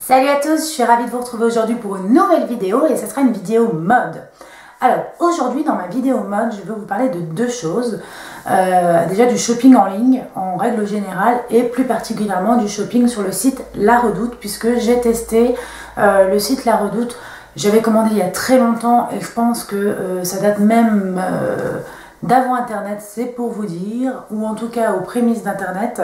Salut à tous, je suis ravie de vous retrouver aujourd'hui pour une nouvelle vidéo et ce sera une vidéo mode. Alors aujourd'hui dans ma vidéo mode, je vais vous parler de deux choses. Déjà du shopping en ligne en règle générale et plus particulièrement du shopping sur le site La Redoute puisque j'ai testé le site La Redoute. J'avais commandé il y a très longtemps et je pense que ça date même d'avant internet, c'est pour vous dire, ou en tout cas aux prémices d'internet.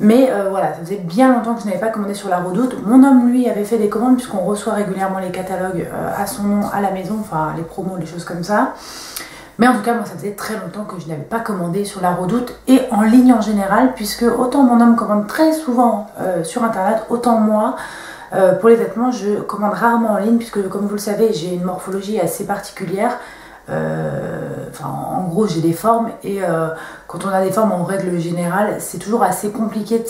Mais voilà, ça faisait bien longtemps que je n'avais pas commandé sur La Redoute. Mon homme, lui, avait fait des commandes puisqu'on reçoit régulièrement les catalogues à son nom à la maison, enfin les promos, les choses comme ça. Mais en tout cas, moi, ça faisait très longtemps que je n'avais pas commandé sur La Redoute et en ligne en général, puisque autant mon homme commande très souvent sur internet, autant moi, pour les vêtements, je commande rarement en ligne, puisque comme vous le savez, j'ai une morphologie assez particulière. En gros j'ai des formes et quand on a des formes en règle générale c'est toujours assez compliqué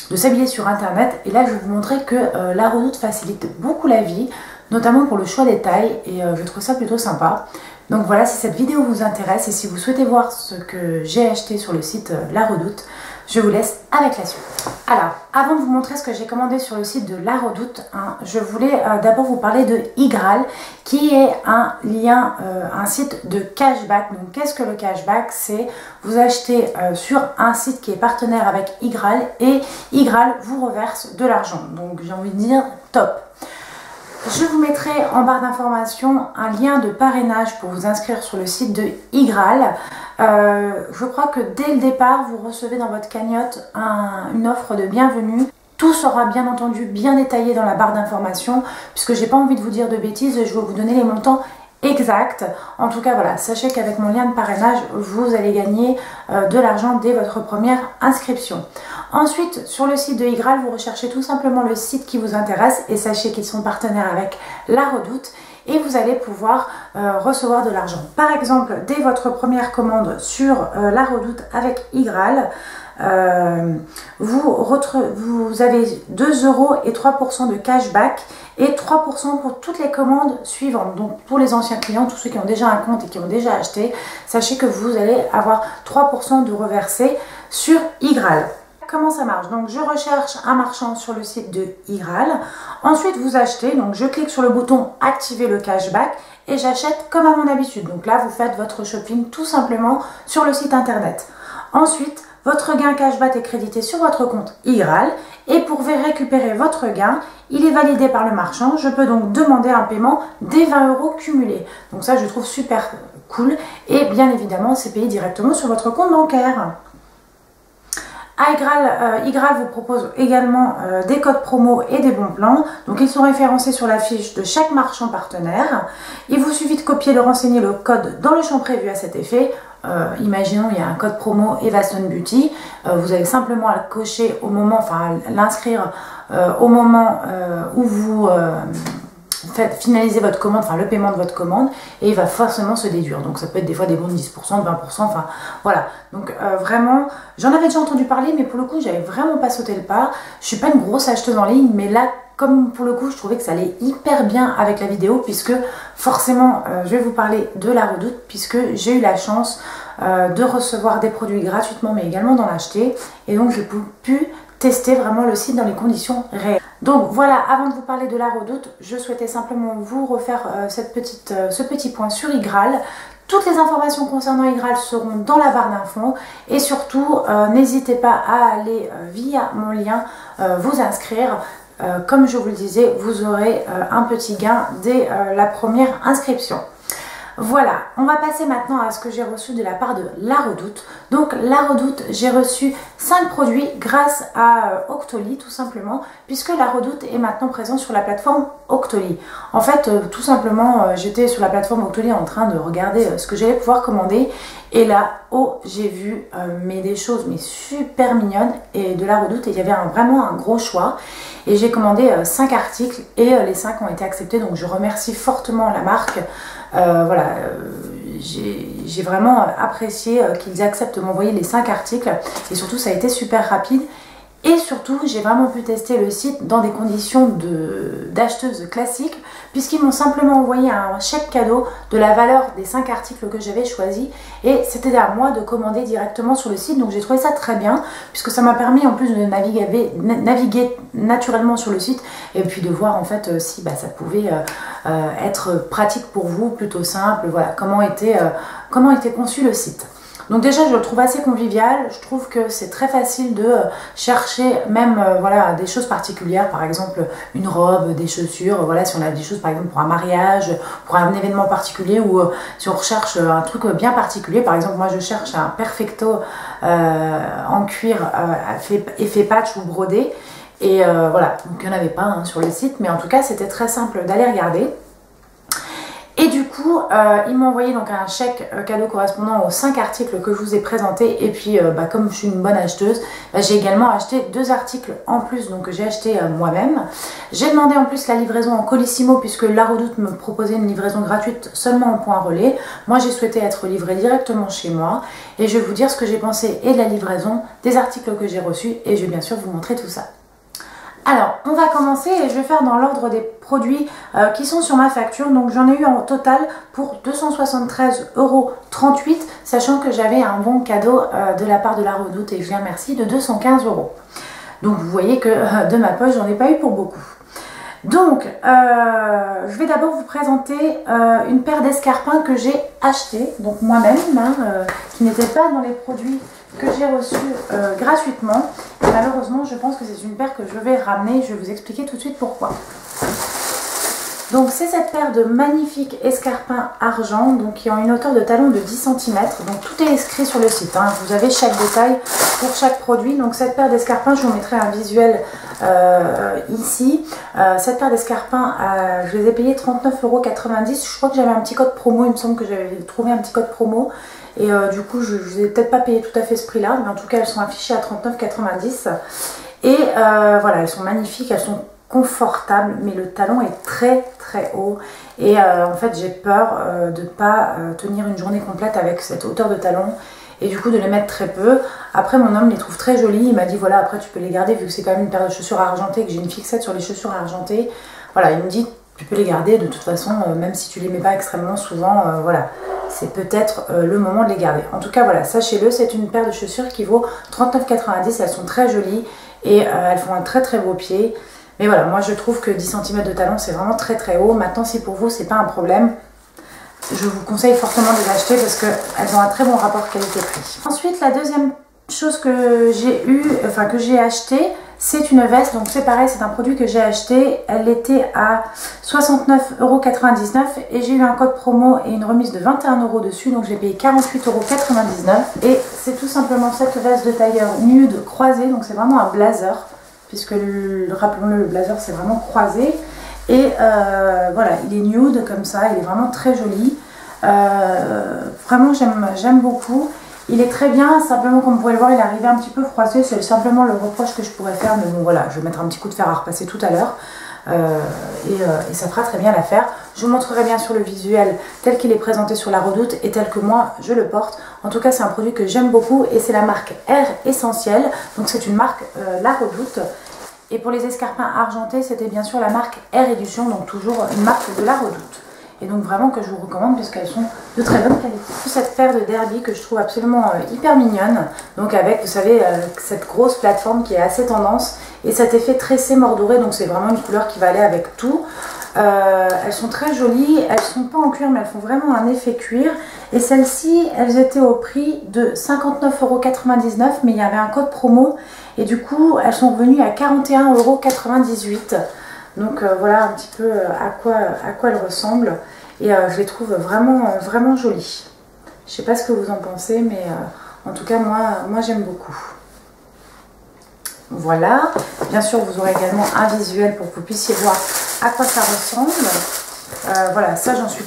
de s'habiller sur internet, et là je vais vous montrer que La Redoute facilite beaucoup la vie, notamment pour le choix des tailles, et je trouve ça plutôt sympa. Donc voilà, si cette vidéo vous intéresse et si vous souhaitez voir ce que j'ai acheté sur le site La Redoute, je vous laisse avec la suite. Alors, avant de vous montrer ce que j'ai commandé sur le site de La Redoute, je voulais d'abord vous parler de Igral, qui est un lien, un site de cashback. Donc, qu'est-ce que le cashback? C'est vous achetez sur un site qui est partenaire avec Igral et Igral vous reverse de l'argent. Donc, j'ai envie de dire top. Je vous mettrai en barre d'informations un lien de parrainage pour vous inscrire sur le site de Igral. Je crois que dès le départ, vous recevez dans votre cagnotte une offre de bienvenue. Tout sera bien entendu bien détaillé dans la barre d'informations, puisque j'ai pas envie de vous dire de bêtises, je vais vous donner les montants exacts. En tout cas, voilà, sachez qu'avec mon lien de parrainage, vous allez gagner de l'argent dès votre première inscription. Ensuite, sur le site de Igral, vous recherchez tout simplement le site qui vous intéresse et sachez qu'ils sont partenaires avec La Redoute et vous allez pouvoir recevoir de l'argent. Par exemple, dès votre première commande sur La Redoute avec Igral, vous avez 2 € et 3% de cashback et 3% pour toutes les commandes suivantes. Donc pour les anciens clients, tous ceux qui ont déjà un compte et qui ont déjà acheté, sachez que vous allez avoir 3% de reversé sur Igral. Comment ça marche? Donc je recherche un marchand sur le site de Igral. Ensuite vous achetez, donc je clique sur le bouton activer le cashback et j'achète comme à mon habitude. Donc là vous faites votre shopping tout simplement sur le site internet. Ensuite votre gain cashback est crédité sur votre compte Igral et pour récupérer votre gain, il est validé par le marchand. Je peux donc demander un paiement des 20 € cumulés. Donc ça je trouve super cool et bien évidemment c'est payé directement sur votre compte bancaire. Igral vous propose également des codes promo et des bons plans. Donc ils sont référencés sur la fiche de chaque marchand partenaire. Il vous suffit de copier et de renseigner le code dans le champ prévu à cet effet. Imaginons il y a un code promo Eva Stone Beauty. Vous avez simplement à le cocher au moment, enfin l'inscrire au moment où vous faites finaliser votre commande, enfin le paiement de votre commande, et il va forcément se déduire. Donc ça peut être des fois des bons de 10%, de 20%, enfin voilà. Donc vraiment, j'en avais déjà entendu parler, mais pour le coup, j'avais vraiment pas sauté le pas. Je suis pas une grosse acheteuse en ligne, mais là, comme pour le coup, je trouvais que ça allait hyper bien avec la vidéo, puisque forcément, je vais vous parler de La Redoute, puisque j'ai eu la chance de recevoir des produits gratuitement, mais également d'en acheter, et donc j'ai pu tester vraiment le site dans les conditions réelles. Donc voilà, avant de vous parler de La Redoute, je souhaitais simplement vous refaire ce petit point sur Igral. Toutes les informations concernant Igral seront dans la barre d'infos et surtout n'hésitez pas à aller via mon lien vous inscrire. Comme je vous le disais, vous aurez un petit gain dès la première inscription. Voilà, on va passer maintenant à ce que j'ai reçu de la part de La Redoute. Donc La Redoute, j'ai reçu 5 produits grâce à Octoly tout simplement, puisque La Redoute est maintenant présent sur la plateforme Octoly. En fait, tout simplement, j'étais sur la plateforme Octoly en train de regarder ce que j'allais pouvoir commander. Et là, oh, j'ai vu des choses super mignonnes et de La Redoute, et il y avait vraiment un gros choix. Et j'ai commandé 5 articles et les 5 ont été acceptés, donc je remercie fortement la marque. Voilà, j'ai vraiment apprécié qu'ils acceptent de m'envoyer les 5 articles et surtout ça a été super rapide Et surtout, j'ai vraiment pu tester le site dans des conditions d'acheteuse classique, puisqu'ils m'ont simplement envoyé un chèque cadeau de la valeur des 5 articles que j'avais choisis. Et c'était à moi de commander directement sur le site. Donc j'ai trouvé ça très bien, puisque ça m'a permis en plus de naviguer naturellement sur le site. Et puis de voir en fait si ça pouvait être pratique pour vous, plutôt simple. Voilà, comment était conçu le site. Donc déjà je le trouve assez convivial, je trouve que c'est très facile de chercher même voilà, des choses particulières, par exemple une robe, des chaussures, voilà, si on a des choses par exemple pour un mariage, pour un événement particulier, ou si on recherche un truc bien particulier, par exemple moi je cherche un perfecto en cuir effet patch ou brodé, et voilà, donc il n'y en avait pas sur le site, mais en tout cas c'était très simple d'aller regarder. Et du coup, ils m'ont envoyé donc un chèque cadeau correspondant aux 5 articles que je vous ai présentés. Et puis, comme je suis une bonne acheteuse, j'ai également acheté 2 articles en plus, donc j'ai acheté moi-même. J'ai demandé en plus la livraison en Colissimo, puisque La Redoute me proposait une livraison gratuite seulement en point relais. Moi, j'ai souhaité être livrée directement chez moi. Et je vais vous dire ce que j'ai pensé et de la livraison, des articles que j'ai reçus. Et je vais bien sûr vous montrer tout ça. Alors, on va commencer et je vais faire dans l'ordre des produits qui sont sur ma facture. Donc, j'en ai eu en total pour 273,38 €, sachant que j'avais un bon cadeau de la part de La Redoute et je les remercie de 215 €. Donc, vous voyez que de ma poche, j'en ai pas eu pour beaucoup. Donc, je vais d'abord vous présenter une paire d'escarpins que j'ai acheté, donc moi-même, qui n'étaient pas dans les produits que j'ai reçus gratuitement. Et malheureusement, je pense que c'est une paire que je vais ramener. Je vais vous expliquer tout de suite pourquoi. Donc, c'est cette paire de magnifiques escarpins argent, donc qui ont une hauteur de talon de 10 cm. Donc, tout est inscrit sur le site. Vous avez chaque détail pour chaque produit. Donc, cette paire d'escarpins, je vous mettrai un visuel ici. Cette paire d'escarpins, je les ai payés 39,90 €. Je crois que j'avais un petit code promo. Il me semble que j'avais trouvé un petit code promo. Et du coup, je ne les ai peut-être pas payé tout à fait ce prix-là. Mais en tout cas, elles sont affichées à 39,90 €. Et voilà, elles sont magnifiques. Elles sont confortable, mais le talon est très très haut et en fait j'ai peur de ne pas tenir une journée complète avec cette hauteur de talon et du coup de les mettre très peu. Après mon homme les trouve très jolies, il m'a dit voilà, après tu peux les garder vu que c'est quand même une paire de chaussures argentées, que j'ai une fixette sur les chaussures argentées. Voilà, il me dit tu peux les garder de toute façon, même si tu les mets pas extrêmement souvent, voilà, c'est peut-être le moment de les garder. En tout cas voilà, sachez-le, c'est une paire de chaussures qui vaut 39,90 €, elles sont très jolies et elles font un très très beau pied. Mais voilà, moi je trouve que 10 cm de talon c'est vraiment très très haut. Maintenant si pour vous c'est pas un problème, je vous conseille fortement de les acheter parce qu'elles ont un très bon rapport qualité-prix. Ensuite la deuxième chose que j'ai acheté, c'est une veste. Donc c'est pareil, c'est un produit que j'ai acheté. Elle était à 69,99 € et j'ai eu un code promo et une remise de 21 € dessus. Donc j'ai payé 48,99 € et c'est tout simplement cette veste de tailleur nude croisée. Donc c'est vraiment un blazer, puisque rappelons-le, le blazer c'est vraiment croisé et voilà, il est nude comme ça, il est vraiment très joli, vraiment j'aime beaucoup, il est très bien. Simplement comme vous pouvez le voir, il est arrivé un petit peu froissé, c'est simplement le reproche que je pourrais faire, mais bon voilà, je vais mettre un petit coup de fer à repasser tout à l'heure et ça fera très bien l'affaire. Je vous montrerai bien sûr le visuel tel qu'il est présenté sur La Redoute et tel que moi je le porte. En tout cas c'est un produit que j'aime beaucoup et c'est la marque Air Essentiel, donc c'est une marque La Redoute. Et pour les escarpins argentés, c'était bien sûr la marque Air Édition, donc toujours une marque de La Redoute. Et donc vraiment que je vous recommande puisqu'elles sont de très bonne qualité. Cette paire de derby que je trouve absolument hyper mignonne, donc avec, vous savez, cette grosse plateforme qui est assez tendance et cet effet tressé mordoré, donc c'est vraiment une couleur qui va aller avec tout. Elles sont très jolies, elles sont pas en cuir mais elles font vraiment un effet cuir. Et celles-ci, elles étaient au prix de 59,99 € mais il y avait un code promo et du coup elles sont revenues à 41,98 €. Donc voilà un petit peu à quoi elles ressemblent et je les trouve vraiment jolies. Je sais pas ce que vous en pensez, mais en tout cas moi j'aime beaucoup. Voilà, bien sûr vous aurez également un visuel pour que vous puissiez voir à quoi ça ressemble. Voilà, ça j'en suis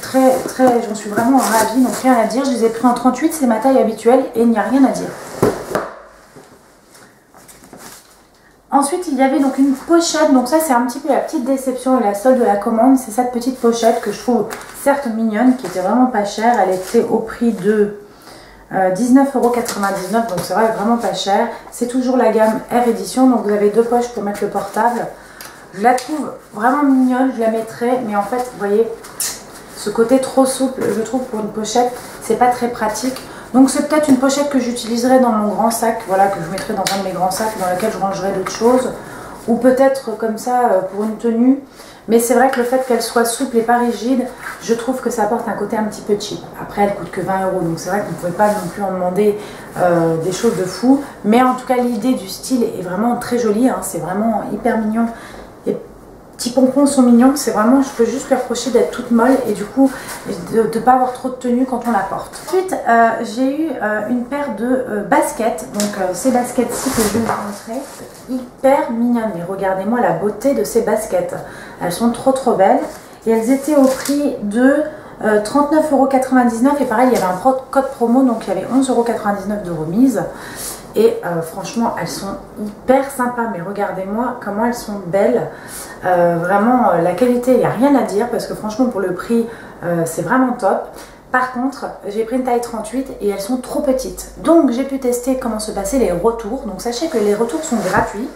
vraiment ravie, donc rien à dire. Je les ai pris en 38, c'est ma taille habituelle et il n'y a rien à dire. Ensuite il y avait donc une pochette, donc ça c'est un petit peu la petite déception et la solde de la commande. C'est cette petite pochette que je trouve certes mignonne, qui était vraiment pas chère. Elle était au prix de 19,99 €, donc c'est vrai vraiment pas cher. C'est toujours la gamme Air Edition, donc vous avez deux poches pour mettre le portable. Je la trouve vraiment mignonne, je la mettrai, mais en fait, vous voyez, ce côté trop souple, je trouve pour une pochette, c'est pas très pratique. Donc c'est peut-être une pochette que j'utiliserai dans mon grand sac, voilà, que je mettrai dans un de mes grands sacs dans lequel je rangerai d'autres choses. Ou peut-être comme ça pour une tenue. Mais c'est vrai que le fait qu'elle soit souple et pas rigide, je trouve que ça apporte un côté un petit peu cheap. Après, elle coûte que 20 €, donc c'est vrai que vous ne pouvez pas non plus en demander des choses de fou. Mais en tout cas, l'idée du style est vraiment très jolie, hein. C'est vraiment hyper mignon. Les petits pompons sont mignons, c'est vraiment, je peux juste lui reprocher d'être toute molle et du coup de ne pas avoir trop de tenue quand on la porte. Ensuite, j'ai eu une paire de baskets, donc ces baskets-ci que je vais vous montrer, hyper mignonnes. Mais regardez-moi la beauté de ces baskets, elles sont trop belles et elles étaient au prix de 39,99 € et pareil, il y avait un code promo, donc il y avait 11,99 € de remise. Et franchement, elles sont hyper sympas, mais regardez-moi comment elles sont belles. Vraiment, la qualité, il n'y a rien à dire, parce que franchement, pour le prix, c'est vraiment top. Par contre, j'ai pris une taille 38 et elles sont trop petites. Donc, j'ai pu tester comment se passaient les retours. Donc, sachez que les retours sont gratuits.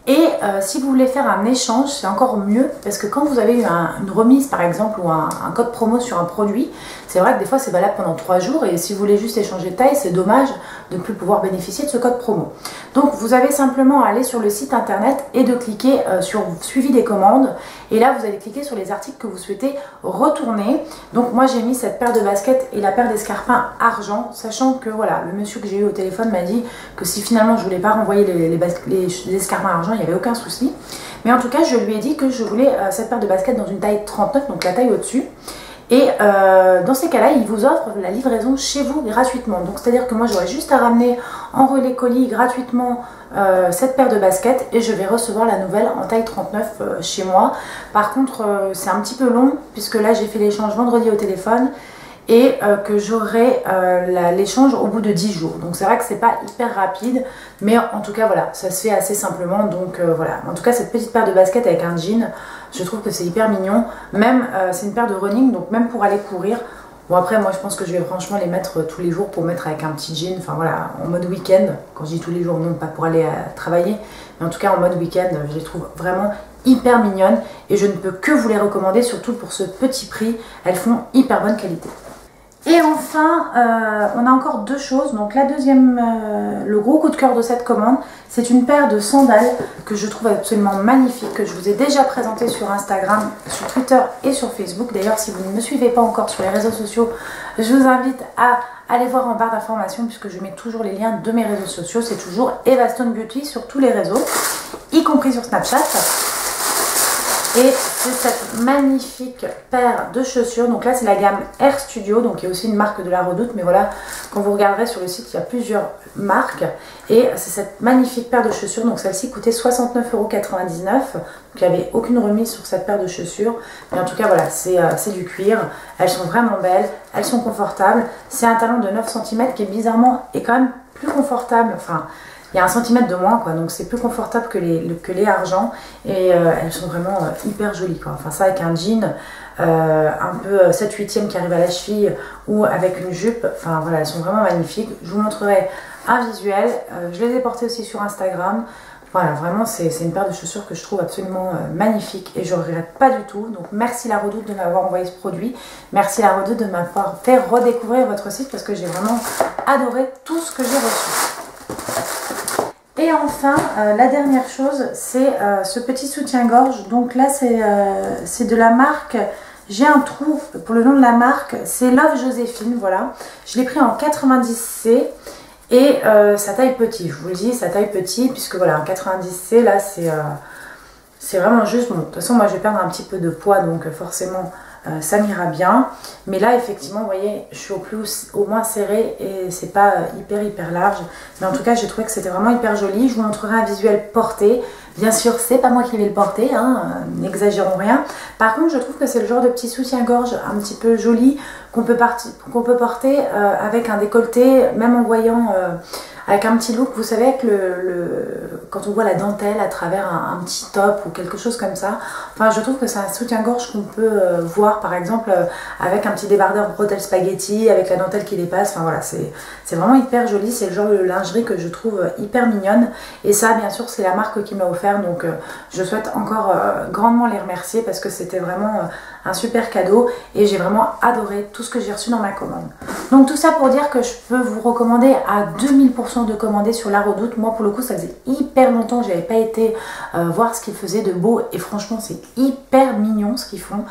Et si vous voulez faire un échange, c'est encore mieux, parce que quand vous avez eu une remise par exemple ou un code promo sur un produit, c'est vrai que des fois c'est valable pendant 3 jours et si vous voulez juste échanger de taille, c'est dommage de ne plus pouvoir bénéficier de ce code promo. Donc vous avez simplement à aller sur le site internet et de cliquer sur suivi des commandes et là vous allez cliquer sur les articles que vous souhaitez retourner. Donc moi j'ai mis cette paire de baskets et la paire d'escarpins argent, sachant que voilà, le monsieur que j'ai eu au téléphone m'a dit que si finalement je voulais pas renvoyer les escarpins argent, il n'y avait aucun souci. Mais en tout cas, je lui ai dit que je voulais cette paire de baskets dans une taille 39, donc la taille au-dessus. Et dans ces cas-là, il vous offre la livraison chez vous gratuitement. Donc c'est-à-dire que moi, j'aurais juste à ramener en relais colis gratuitement cette paire de baskets et je vais recevoir la nouvelle en taille 39 chez moi. Par contre, c'est un petit peu long puisque là, j'ai fait l'échange vendredi au téléphone et que j'aurai l'échange au bout de 10 jours. Donc c'est vrai que c'est pas hyper rapide, mais en tout cas voilà, ça se fait assez simplement. Donc voilà, en tout cas cette petite paire de baskets avec un jean, je trouve que c'est hyper mignon. Même c'est une paire de running, donc même pour aller courir. Bon après moi je pense que je vais franchement les mettre tous les jours pour mettre avec un petit jean, enfin voilà, en mode week-end. Quand je dis tous les jours, non pas pour aller travailler, mais en tout cas en mode week-end, je les trouve vraiment hyper mignonnes et je ne peux que vous les recommander, surtout pour ce petit prix, elles font hyper bonne qualité. Et enfin, on a encore deux choses. Donc la deuxième, le gros coup de cœur de cette commande, c'est une paire de sandales que je trouve absolument magnifique, que je vous ai déjà présenté sur Instagram, sur Twitter et sur Facebook. D'ailleurs, si vous ne me suivez pas encore sur les réseaux sociaux, je vous invite à aller voir en barre d'informations puisque je mets toujours les liens de mes réseaux sociaux. C'est toujours Eva Stone Beauty sur tous les réseaux, y compris sur Snapchat. Et c'est cette magnifique paire de chaussures. Donc là c'est la gamme Air Studio, donc il y a aussi une marque de la Redoute, mais voilà, quand vous regarderez sur le site il y a plusieurs marques. Et c'est cette magnifique paire de chaussures, donc celle-ci coûtait 69,99 €. Donc il n'y avait aucune remise sur cette paire de chaussures. Mais en tout cas voilà, c'est du cuir, elles sont vraiment belles, elles sont confortables. C'est un talon de 9 cm qui bizarrement est quand même plus confortable, enfin il y a 1 cm de moins quoi, donc c'est plus confortable que les argent et elles sont vraiment hyper jolies quoi. Enfin ça avec un jean un peu 7/8e qui arrive à la cheville ou avec une jupe, enfin voilà, elles sont vraiment magnifiques. Je vous montrerai un visuel, je les ai portées aussi sur Instagram. Voilà, vraiment c'est une paire de chaussures que je trouve absolument magnifique et je ne regrette pas du tout. Donc merci la Redoute de m'avoir envoyé ce produit, merci la Redoute de m'avoir fait redécouvrir votre site parce que j'ai vraiment adoré tout ce que j'ai reçu. Et enfin, la dernière chose, c'est ce petit soutien-gorge. Donc là, c'est de la marque, j'ai un trou pour le nom de la marque, c'est Love Joséphine, voilà. Je l'ai pris en 90C et ça taille petit, je vous le dis, ça taille petit, puisque voilà, en 90C, là, c'est vraiment juste, bon, de toute façon, moi, je vais perdre un petit peu de poids, donc forcément, ça m'ira bien. Mais là, effectivement, vous voyez, je suis au moins serrée et c'est pas hyper large. Mais en tout cas, j'ai trouvé que c'était vraiment hyper joli. Je vous montrerai un visuel porté. Bien sûr, c'est pas moi qui vais le porter, hein, n'exagérons rien. Par contre, je trouve que c'est le genre de petit soutien-gorge un petit peu joli qu'on peut porter avec un décolleté, même en voyant avec un petit look, vous savez, avec quand on voit la dentelle à travers un petit top ou quelque chose comme ça. Enfin, je trouve que c'est un soutien-gorge qu'on peut voir par exemple avec un petit débardeur bretelle spaghetti, avec la dentelle qui dépasse. Enfin voilà, c'est vraiment hyper joli. C'est le genre de lingerie que je trouve hyper mignonne. Et ça, bien sûr, c'est la marque qui me l'a offert. Donc je souhaite encore grandement les remercier parce que c'était vraiment un super cadeau. Et j'ai vraiment adoré tout ce que j'ai reçu dans ma commande. Donc tout ça pour dire que je peux vous recommander à 2000% de commander sur La Redoute. Moi pour le coup ça faisait hyper longtemps que j'avais pas été voir ce qu'ils faisaient de beau et franchement c'est hyper mignon ce qu'ils font.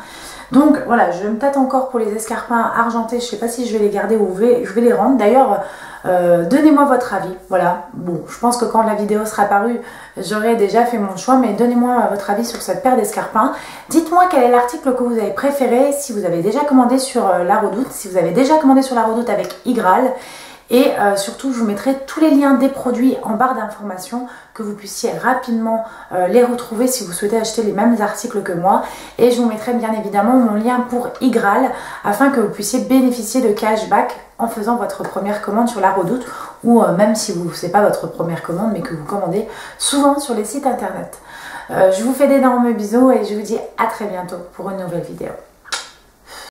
Donc voilà, je me tâte encore pour les escarpins argentés, je sais pas si je vais les garder ou je vais les rendre. D'ailleurs donnez-moi votre avis, voilà. Bon, je pense que quand la vidéo sera parue, j'aurai déjà fait mon choix, mais donnez-moi votre avis sur cette paire d'escarpins. Dites-moi quel est l'article que vous avez préféré, si vous avez déjà commandé sur La Redoute, si vous avez déjà commandé sur La Redoute avec Igral. Et surtout, je vous mettrai tous les liens des produits en barre d'informations, que vous puissiez rapidement les retrouver si vous souhaitez acheter les mêmes articles que moi. Et je vous mettrai bien évidemment mon lien pour Igral, afin que vous puissiez bénéficier de cashback en faisant votre première commande sur La Redoute, ou même si vous ne faites pas votre première commande, mais que vous commandez souvent sur les sites internet. Je vous fais d'énormes bisous et je vous dis à très bientôt pour une nouvelle vidéo.